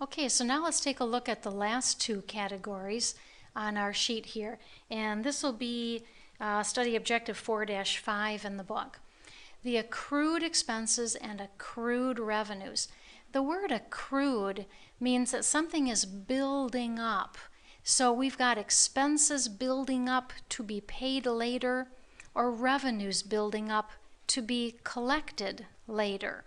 Okay, so now let's take a look at the last two categories on our sheet here. And this will be study objective 4-5 in the book. The accrued expenses and accrued revenues. The word accrued means that something is building up. So we've got expenses building up to be paid later, or revenues building up to be collected later.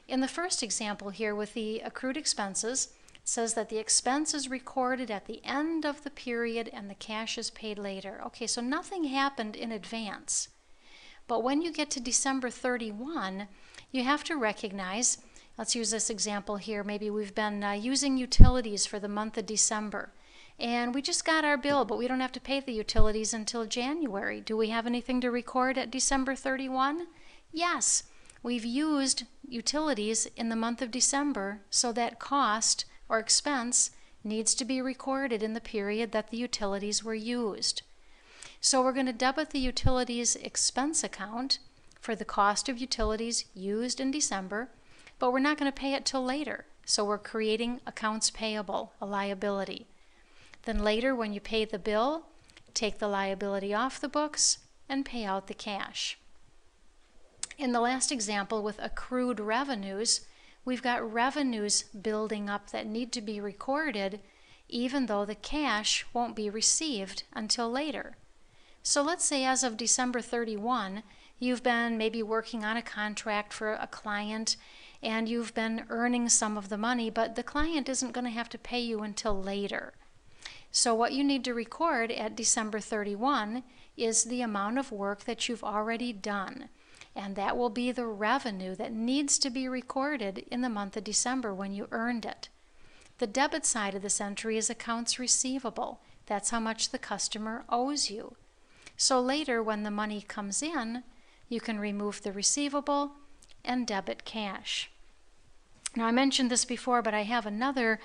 In the first example here with the accrued expenses, it says that the expense is recorded at the end of the period and the cash is paid later. Okay, so nothing happened in advance. But when you get to December 31, you have to recognize, let's use this example here, maybe we've been using utilities for the month of December. And we just got our bill, but we don't have to pay the utilities until January. Do we have anything to record at December 31? Yes. We've used utilities in the month of December, so that cost or expense needs to be recorded in the period that the utilities were used. So we're going to debit the utilities expense account for the cost of utilities used in December, but we're not going to pay it till later. So we're creating accounts payable, a liability. Then later when you pay the bill, take the liability off the books and pay out the cash. In the last example with accrued revenues, we've got revenues building up that need to be recorded even though the cash won't be received until later. So let's say as of December 31, you've been maybe working on a contract for a client and you've been earning some of the money, but the client isn't going to have to pay you until later. So what you need to record at December 31 is the amount of work that you've already done. And that will be the revenue that needs to be recorded in the month of December when you earned it. The debit side of this entry is accounts receivable. That's how much the customer owes you. So later when the money comes in, you can remove the receivable and debit cash. Now I mentioned this before, but I have another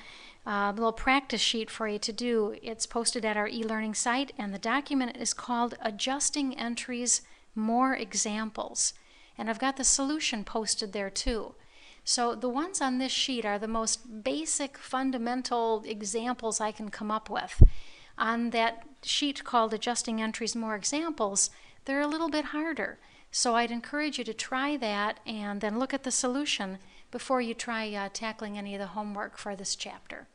little practice sheet for you to do. It's posted at our e-learning site, and the document is called Adjusting Entries, More Examples. And I've got the solution posted there too. So the ones on this sheet are the most basic, fundamental examples I can come up with. On that sheet called Adjusting Entries, More Examples, they're a little bit harder. So I'd encourage you to try that and then look at the solution before you try tackling any of the homework for this chapter.